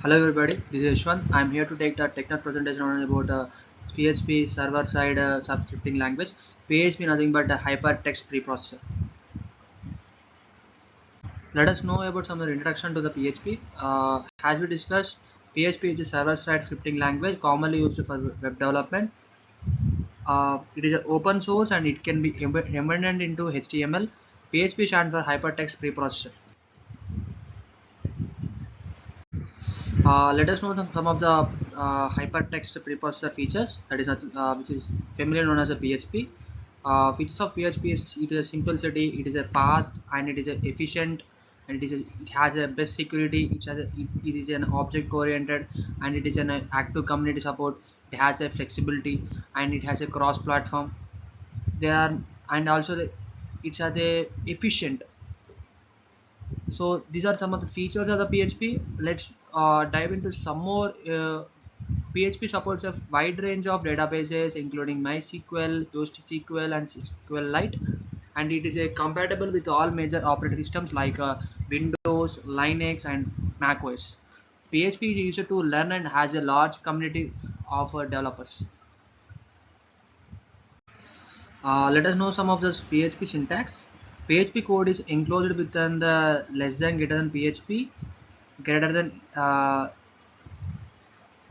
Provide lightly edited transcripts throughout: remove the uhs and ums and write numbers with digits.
Hello everybody, this is Ishwan. I'm here to take the technical presentation on about PHP server-side subscripting language. PHP nothing but a hypertext preprocessor. Let us know about some introduction to the PHP. As we discussed, PHP is a server-side scripting language commonly used for web development. It is open source and it can be embedded into HTML. PHP stands for hypertext preprocessor. Let us know some of the hypertext preprocessor features that is which is familiar known as a PHP. Features of PHP is it is a simplicity, it is a fast, and it is a efficient, and it has a best security. It is an object oriented, and it is an active community support. It has a flexibility, and it has a cross platform. They are and also it's a efficient. So these are some of the features of the PHP. Let's dive into some more. PHP supports a wide range of databases including MySQL, PostgreSQL, and SQLite, and it is compatible with all major operating systems like Windows, Linux, and macOS. PHP is used to learn and has a large community of developers. Let us know some of this PHP syntax. PHP code is enclosed within the less than greater than PHP greater than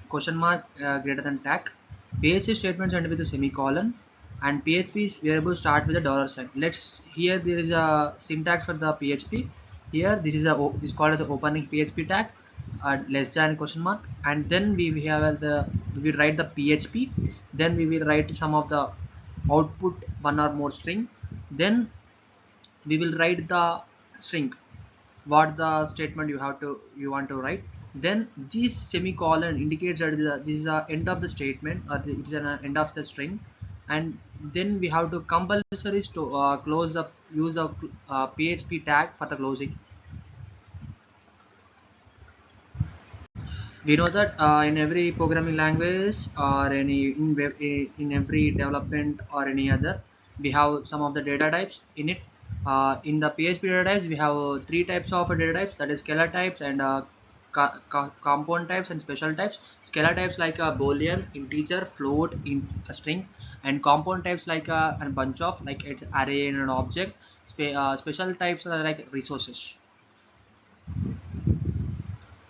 question mark greater than tag. PHP statements end with a semicolon, and PHP variables start with a dollar sign. Let's here there is a syntax for the PHP. Here this is this is called as a opening PHP tag less than question mark, and then we have we will write the PHP. Then we will write some of the output one or more string. Then we will write the string what the statement you want to write. Then this semicolon indicates that this is the end of the statement, or it is an end of the string, and then we have to compulsory to close the use of PHP tag for the closing. We know that in every programming language or in every development or any other, we have some of the data types in it. In the PHP data types, we have three types of data types, that is scalar types and compound types and special types. Scalar types like a boolean, integer, float, in a string, and compound types like a bunch of like it's array and an object. Special types are like resources.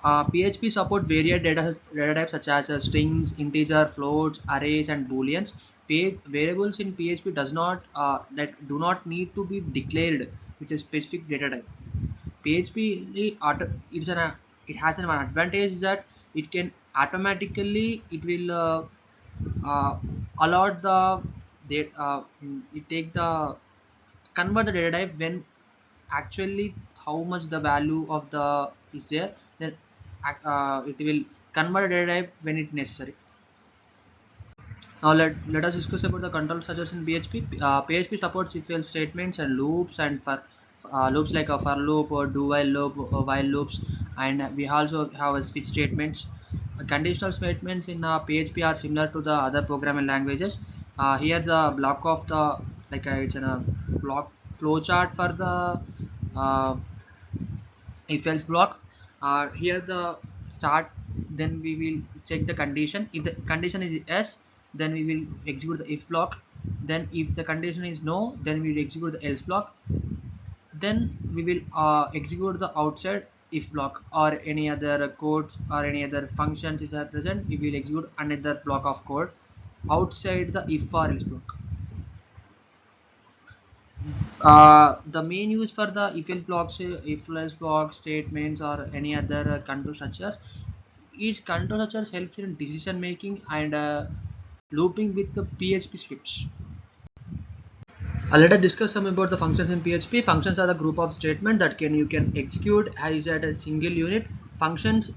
PHP support varied data types such as strings, integer, floats, arrays, and booleans. Variables in PHP does not that do not need to be declared with a specific data type. PHP it has an advantage that it can automatically it will allot the data it take the convert the data type when actually how much the value of the is there, then it will convert data type when it necessary. Now let us discuss about the control structures in PHP. PHP supports if else statements and loops, and for loops like a for loop or do while loop or while loops, and we also have a switch statements. Conditional statements in PHP are similar to the other programming languages. Here the block of the it's in a block flowchart for the uh, if else block. Here the start, then we will check the condition. If the condition is yes, then we will execute the if block. Then if the condition is no, then we will execute the else block. Then we will execute the outside if block, or any other codes or any other functions is are present, we will execute another block of code outside the if or else block. The main use for the if else blocks, statements, or any other control structure, each control structures helps in decision making and looping with the PHP scripts. Let us discuss some about the functions in PHP. Functions are the group of statements that you can execute as at a single unit. Functions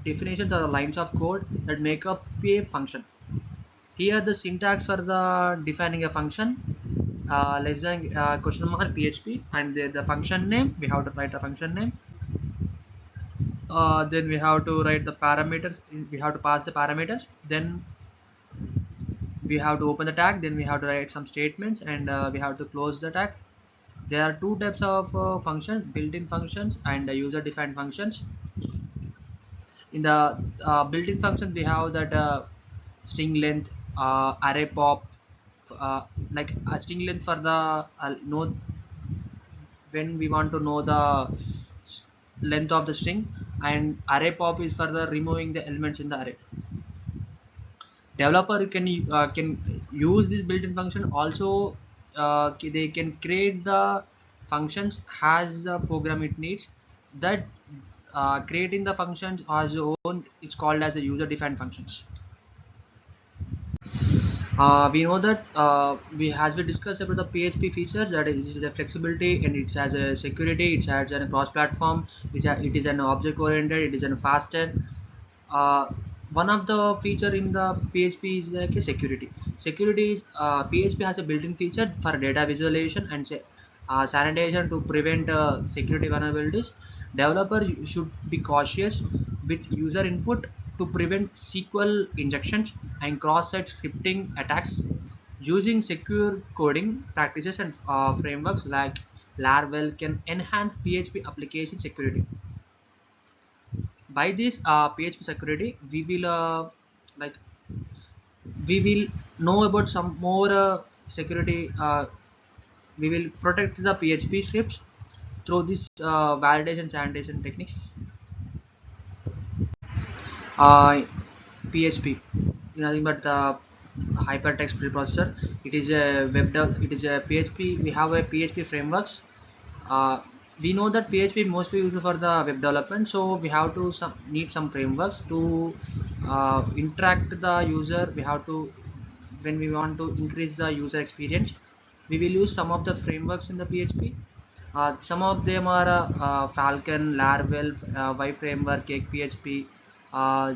definitions are the lines of code that make up a function. Here the syntax for the defining a function less than question mark PHP, and the function name we have to write a function name. Then we have to write the parameters, we have to pass the parameters, then we have to open the tag, then we have to write some statements, and we have to close the tag. There are two types of functions, built-in functions and user defined functions. In the built-in functions, we have that string length, array pop, uh, like a string length for the know when we want to know the length of the string, and array pop is for the removing the elements in the array. Developer can use this built-in function also. They can create the functions as the program it needs. That creating the functions as your own, it's called as a user defined functions. We know that we as we discussed about the PHP features, that is the flexibility, and it has a security, it has a cross platform, it is an object oriented, it is an faster. uh, One of the feature in the PHP is like a security. Security is PHP has a built-in feature for data visualization and sanitation to prevent security vulnerabilities. Developer should be cautious with user input to prevent SQL injections and cross-site scripting attacks. Using secure coding practices and frameworks like Laravel can enhance PHP application security. By this PHP security, we will like we will know about some more security. We will protect the PHP scripts through this validation sanitation techniques. PHP, nothing but the hypertext preprocessor. It is a it is a PHP. We have a PHP frameworks. uh, we know that PHP mostly used for the web development, so we have to need some frameworks to interact the user. We have to, when we want to increase the user experience, we will use some of the frameworks in the PHP. Some of them are Falcon, Laravel, Y framework, Cake PHP,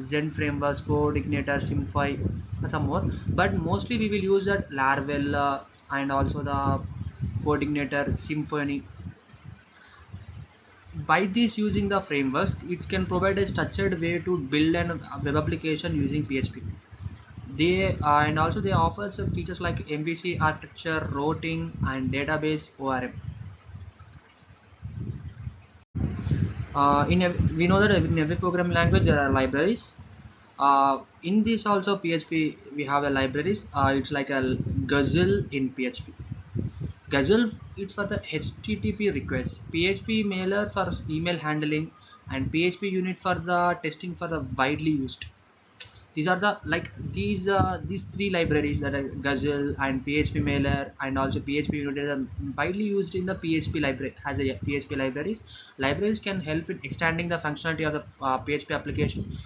Zen frameworks, Code Igniter, Symfy, and some more. But mostly we will use that Laravel and also the Code Igniter, Symfony. By this using the frameworks, it can provide a structured way to build an web application using PHP. They and also they offer some features like MVC architecture, routing, and database ORM. We know that in every programming language there are libraries. In this also PHP we have a libraries. It's like a Gazelle in PHP. Gazelle, it's for the HTTP request, PHP mailer for email handling, and PHP unit for the testing for the widely used. These are the like these three libraries, that are Gazelle and PHP mailer and also PHP unit, are widely used in the PHP library as a PHP libraries. Libraries can help in extending the functionality of the PHP application.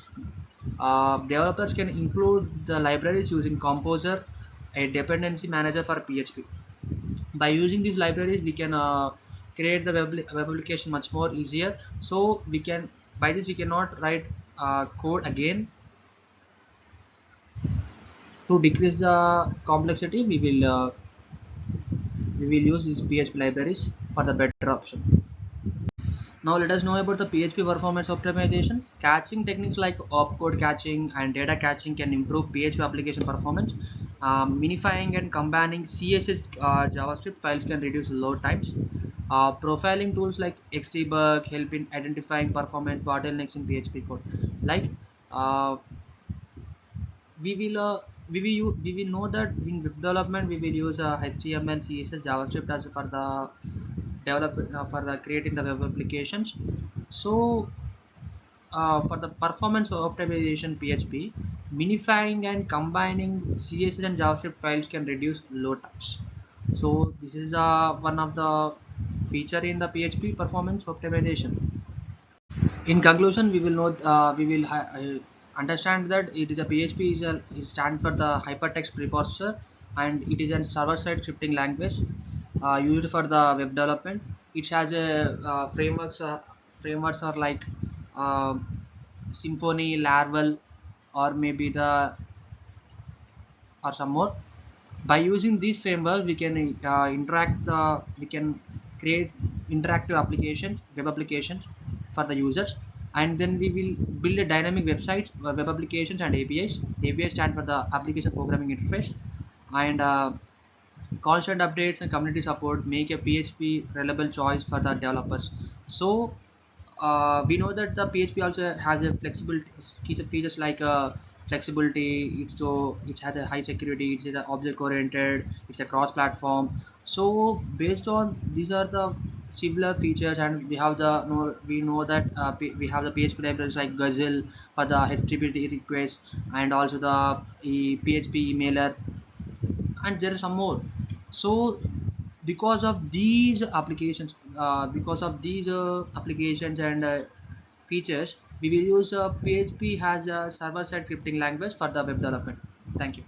Developers can include the libraries using Composer, a dependency manager for PHP. By using these libraries, we can create the web application much more easier. So we can, by this we cannot write code again. To decrease the complexity, we will use these PHP libraries for the better option. Now let us know about the PHP performance optimization. Caching techniques like opcode caching and data caching can improve PHP application performance. Minifying and combining CSS JavaScript files can reduce load times. Profiling tools like Xdebug help in identifying performance bottlenecks in PHP code. Like uh, we will know that in web development we will use HTML, CSS, JavaScript as for the for the creating the web applications. So for the performance optimization PHP, minifying and combining CSS and JavaScript files can reduce load times. So this is one of the feature in the PHP performance optimization. In conclusion, we will know understand that it is a PHP is a, it stands for the hypertext preprocessor, and it is a server-side scripting language used for the web development. It has a frameworks are like um Symfony, Laravel, or maybe the or some more. By using these frameworks, we can we can create interactive applications, web applications for the users, and then we will build a dynamic websites, web applications, and APIs. APIs stand for the application programming interface, and constant updates and community support make a PHP reliable choice for the developers. So we know that the PHP also has a flexible features like flexibility. So it has a high security. It's a object oriented. It's a cross platform. So based on these are the similar features, and we know that we have the PHP libraries like Gazelle for the HTTP request, and also the PHP emailer, and there is some more. So because of these applications, and features, we will use PHP as a server-side scripting language for the web development. Thank you.